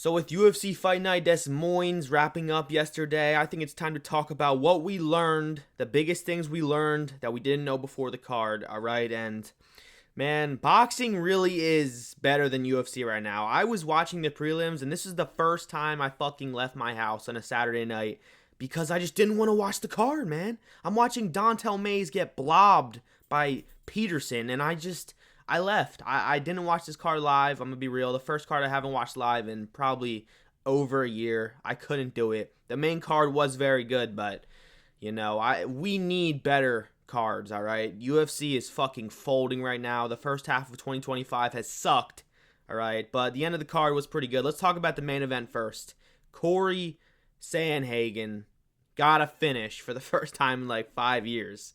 So with UFC Fight Night des Moines wrapping up yesterday, I think it's time to talk about what we learned, the biggest things we learned that we didn't know before the card, alright? And man, boxing really is better than UFC right now. I was watching the prelims, and this is the first time I fucking left my house on a Saturday night because I just didn't want to watch the card, man. I'm watching Dontel Mays get blobbed by Peterson, and I left. I didn't watch this card live. I'm going to be real. The first card I haven't watched live in probably over a year. I couldn't do it. The main card was very good, but, we need better cards, all right? UFC is fucking folding right now. The first half of 2025 has sucked, all right? But the end of the card was pretty good. Let's talk about the main event first. Corey Sandhagen got a finish for the first time in like 5 years.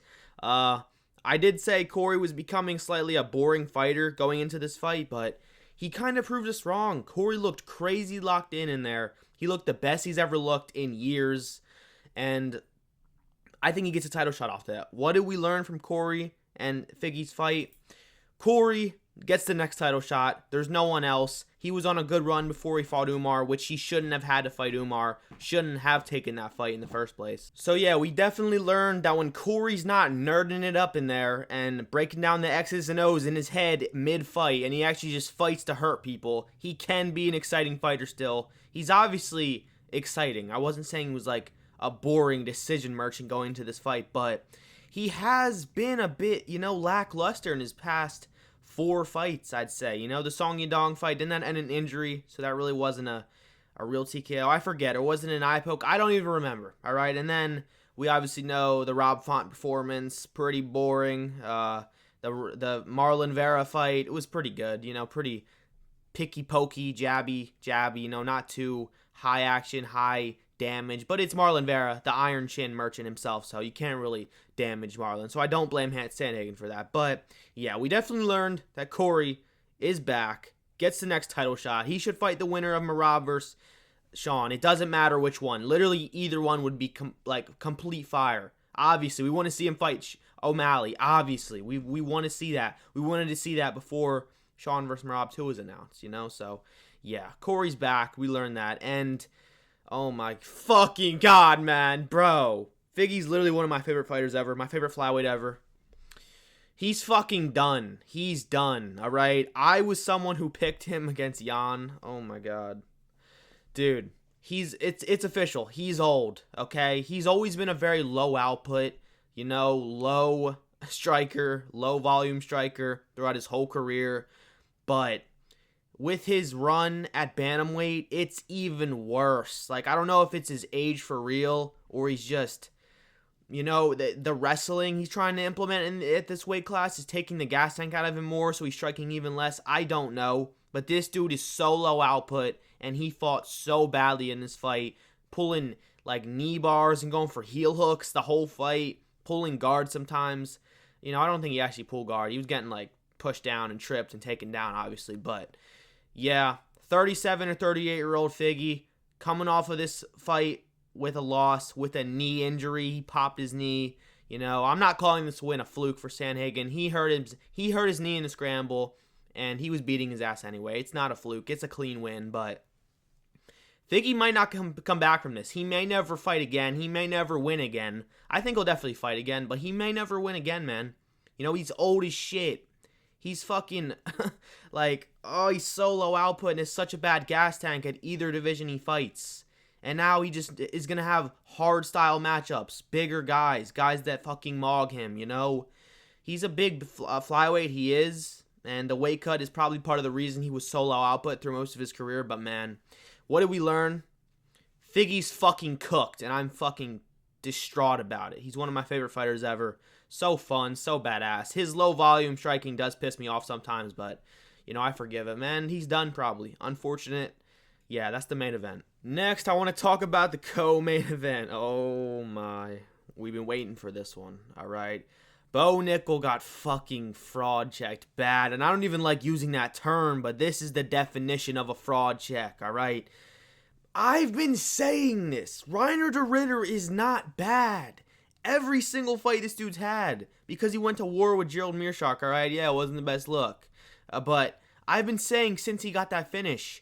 I did say Corey was becoming slightly a boring fighter going into this fight, but he kind of proved us wrong. Corey looked crazy locked in there. He looked the best he's ever looked in years, and I think he gets a title shot off that. What did we learn from Corey and Figgy's fight? Corey gets the next title shot. There's no one else. He was on a good run before he fought Umar, which he shouldn't have had to fight Umar. Shouldn't have taken that fight in the first place. So yeah, we definitely learned that when Corey's not nerding it up in there and breaking down the X's and O's in his head mid-fight, and he actually just fights to hurt people, he can be an exciting fighter still. He's obviously exciting. I wasn't saying he was like a boring decision merchant going into this fight, but he has been a bit, lackluster in his past 4 fights, I'd say. The Song Yadong fight didn't that end in injury, so that really wasn't a real TKO. I forget. It wasn't an eye poke. I don't even remember. All right, and then we obviously know the Rob Font performance, pretty boring. The Marlon Vera fight, it was pretty good. Pretty picky pokey, jabby. Not too high action, high damage, but it's Marlon Vera, the Iron Chin merchant himself, so you can't really damage Marlon. So I don't blame Sandhagen for that. But yeah, we definitely learned that Corey is back, gets the next title shot. He should fight the winner of Merab versus Sean. It doesn't matter which one. Literally either one would be complete fire. Obviously, we want to see him fight O'Malley. Obviously, we want to see that. We wanted to see that before Sean versus Merab 2 was announced, So yeah, Corey's back. We learned that. And oh my fucking god, man. Bro. Figgy's literally one of my favorite fighters ever. My favorite flyweight ever. He's fucking done. He's done, alright? I was someone who picked him against Jan. Oh my god. Dude, it's official. He's old, okay? He's always been a very low output, low striker, low volume striker throughout his whole career. But with his run at bantamweight, it's even worse. I don't know if it's his age for real or he's just, the wrestling he's trying to implement at this weight class is taking the gas tank out of him more, so he's striking even less. I don't know. But this dude is so low output, and he fought so badly in this fight, pulling knee bars and going for heel hooks the whole fight, pulling guard sometimes. I don't think he actually pulled guard. He was getting pushed down and tripped and taken down, obviously, but yeah, 37 or 38-year-old Figgy coming off of this fight with a loss, with a knee injury. He popped his knee. I'm not calling this win a fluke for Sandhagen. He hurt his knee in the scramble, and he was beating his ass anyway. It's not a fluke. It's a clean win, but Figgy might not come back from this. He may never fight again. He may never win again. I think he'll definitely fight again, but he may never win again, man. He's old as shit. He's fucking, he's so low output and is such a bad gas tank at either division he fights. And now he just is going to have hard style matchups, bigger guys that fucking mog him, He's a big flyweight, he is, and the weight cut is probably part of the reason he was so low output through most of his career, but man, what did we learn? Figgy's fucking cooked, and I'm fucking distraught about it. He's one of my favorite fighters ever. So fun, so badass. His low volume striking does piss me off sometimes, but, I forgive him. And he's done probably. Unfortunate. Yeah, that's the main event. Next, I want to talk about the co-main event. Oh my. We've been waiting for this one, alright? Bo Nickal got fucking fraud checked bad, and I don't even like using that term, but this is the definition of a fraud check, alright? I've been saying this. Reiner de Ritter is not bad. Every single fight this dude's had, because he went to war with Gerald Meerschaert, alright? Yeah, it wasn't the best look. But I've been saying since he got that finish,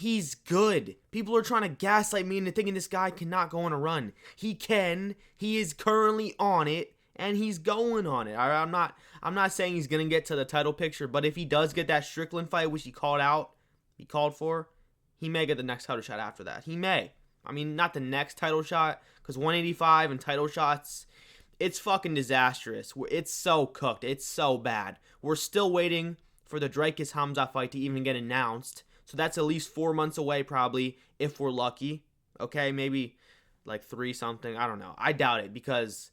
He's good. People are trying to gaslight me into thinking this guy cannot go on a run. He can. He is currently on it, and he's going on it. I'm not saying he's gonna get to the title picture, but if he does get that Strickland fight, which he called for, he may get the next title shot after that. He may. I mean, not the next title shot, because 185 and title shots, it's fucking disastrous. It's so cooked. It's so bad. We're still waiting for the Dreykus Hamzat fight to even get announced. So that's at least 4 months away probably, if we're lucky. Okay, maybe like 3 something. I don't know. I doubt it because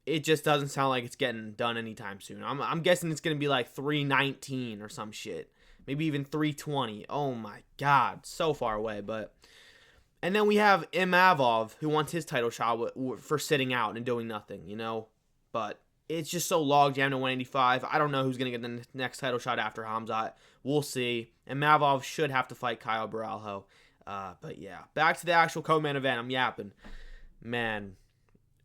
it just doesn't sound like it's getting done anytime soon. I'm guessing it's going to be like 319 or some shit. Maybe even 320. Oh my God. So far away. And then we have Imavov, who wants his title shot for sitting out and doing nothing, you know? But it's just so logjammed to 185. I don't know who's going to get the next title shot after Hamzat. We'll see. And Mavov should have to fight Kyle Baralho. But yeah, back to the actual co-main event. I'm yapping. Man,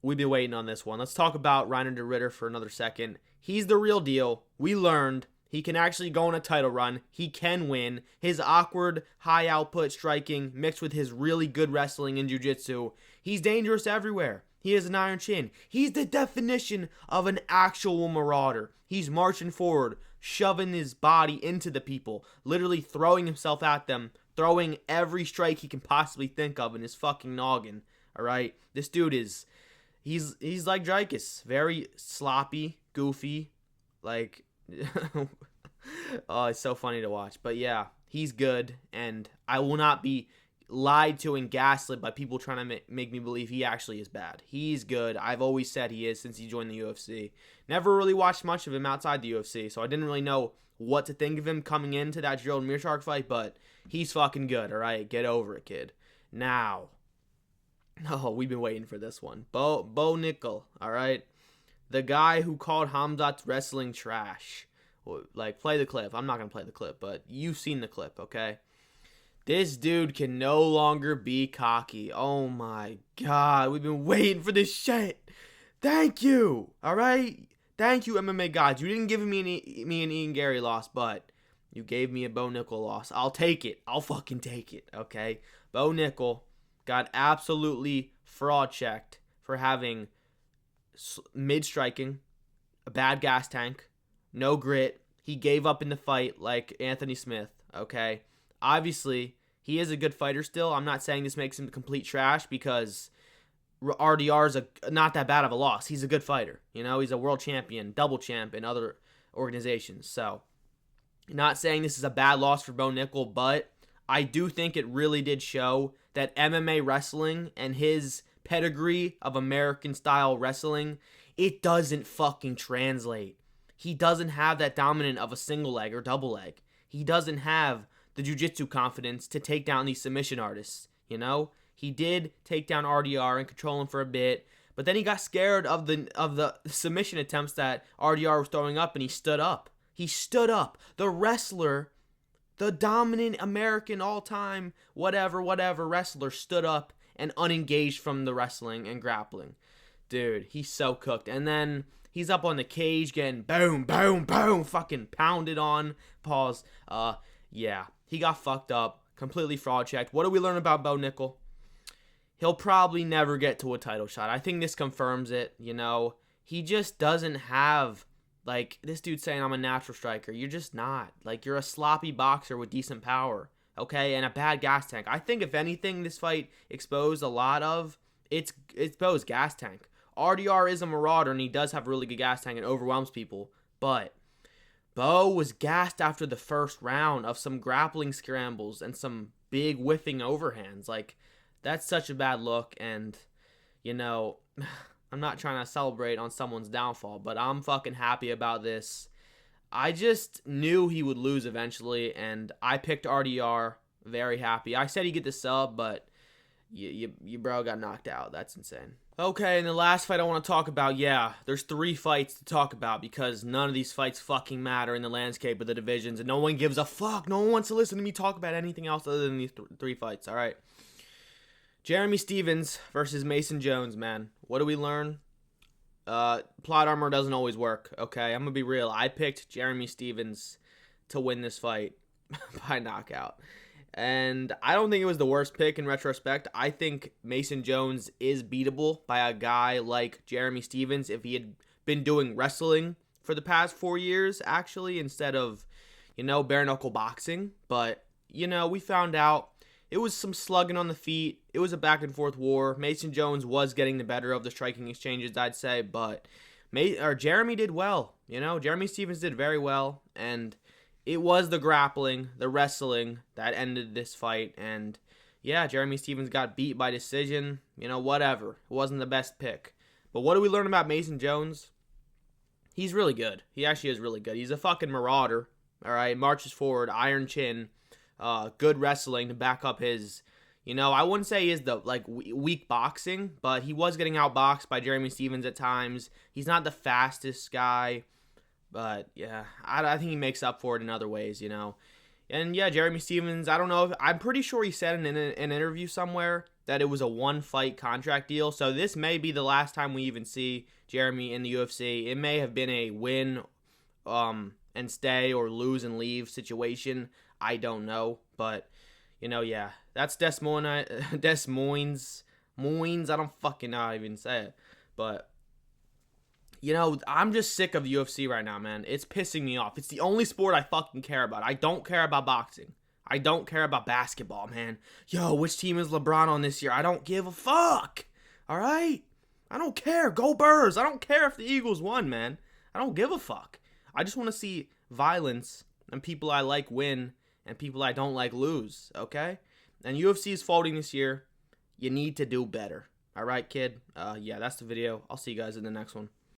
we've been waiting on this one. Let's talk about Reiner de Ritter for another second. He's the real deal. We learned he can actually go on a title run. He can win. His awkward, high-output striking mixed with his really good wrestling and jiu-jitsu. He's dangerous everywhere. He has an iron chin. He's the definition of an actual marauder. He's marching forward, shoving his body into the people, literally throwing himself at them, throwing every strike he can possibly think of in his fucking noggin. All right? This dude he's like Dreykus. Very sloppy, goofy, like... Oh, it's so funny to watch. But yeah, he's good, and I will not be lied to and gaslit by people trying to make me believe he actually is bad. He's good. I've always said he is since he joined the UFC. Never really watched much of him outside the UFC, so I didn't really know what to think of him coming into that Gerald Meerschaert fight, but he's fucking good, all right? Get over it, kid. Now, we've been waiting for this one. Bo Nickal, all right? The guy who called Hamzat's wrestling trash. Like, play the clip. I'm not going to play the clip, but you've seen the clip, okay? This dude can no longer be cocky. Oh my God. We've been waiting for this shit. Thank you. All right? Thank you, MMA gods. You didn't give me an Ian Gary loss, but you gave me a Bo Nickal loss. I'll take it. I'll fucking take it, okay? Bo Nickal got absolutely fraud checked for having mid-striking, a bad gas tank, no grit. He gave up in the fight like Anthony Smith, okay? Obviously, he is a good fighter still. I'm not saying this makes him complete trash because RDR is not that bad of a loss. He's a good fighter. You know, he's a world champion, double champ in other organizations. So, not saying this is a bad loss for Bo Nickal, but I do think it really did show that MMA wrestling and his pedigree of American-style wrestling, it doesn't fucking translate. He doesn't have that dominant of a single leg or double leg. He doesn't have the jiu-jitsu confidence to take down these submission artists, you know? He did take down RDR and control him for a bit, but then he got scared of the submission attempts that RDR was throwing up, and he stood up. He stood up. The wrestler, the dominant American all-time whatever wrestler stood up and unengaged from the wrestling and grappling. Dude, he's so cooked. And then he's up on the cage getting boom, boom, boom, fucking pounded on. Pause. Yeah, he got fucked up. Completely fraud checked. What do we learn about Bo Nickal? He'll probably never get to a title shot. I think this confirms it, you know. He just doesn't have, like, this dude saying I'm a natural striker. You're just not. Like, you're a sloppy boxer with decent power, okay, and a bad gas tank. I think, if anything, this fight exposed a lot of, it's Bo's gas tank. RDR is a marauder, and he does have a really good gas tank and overwhelms people, but Bo was gassed after the first round of some grappling scrambles and some big whiffing overhands. Like, that's such a bad look, and, you know, I'm not trying to celebrate on someone's downfall, but I'm fucking happy about this. I just knew he would lose eventually, and I picked RDR. Very happy. I said he'd get the sub, but you bro got knocked out. That's insane. Okay, and the last fight I want to talk about, yeah, there's 3 fights to talk about because none of these fights fucking matter in the landscape of the divisions, and no one gives a fuck. No one wants to listen to me talk about anything else other than these 3 fights, all right? Jeremy Stephens versus Mason Jones, man. What do we learn? Plot armor doesn't always work, okay? I'm going to be real. I picked Jeremy Stephens to win this fight by knockout. And I don't think it was the worst pick in retrospect. I think Mason Jones is beatable by a guy like Jeremy Stephens if he had been doing wrestling for the past 4 years, actually, instead of, bare knuckle boxing. But, we found out it was some slugging on the feet. It was a back and forth war. Mason Jones was getting the better of the striking exchanges, I'd say, but Jeremy did well. Jeremy Stephens did very well, and it was the grappling, the wrestling that ended this fight. And yeah, Jeremy Stephens got beat by decision. Whatever. It wasn't the best pick. But what do we learn about Mason Jones? He's really good. He actually is really good. He's a fucking marauder. All right, marches forward, iron chin, good wrestling to back up his. I wouldn't say he is the weak boxing, but he was getting outboxed by Jeremy Stephens at times. He's not the fastest guy, but yeah, I think he makes up for it in other ways. And yeah, Jeremy Stephens. I'm pretty sure he said in an interview somewhere that it was a one-fight contract deal. So this may be the last time we even see Jeremy in the UFC. It may have been a win, and stay, or lose and leave situation. I don't know, but yeah, that's Des Moines. I don't fucking know how to even say it, but I'm just sick of the UFC right now, man. It's pissing me off. It's the only sport I fucking care about. I don't care about boxing. I don't care about basketball, man. Yo, which team is LeBron on this year? I don't give a fuck. All right? I don't care. Go Birds. I don't care if the Eagles won, man. I don't give a fuck. I just want to see violence and people I like win and people I don't like lose, okay? And UFC is folding this year. You need to do better. All right, kid? Yeah, that's the video. I'll see you guys in the next one.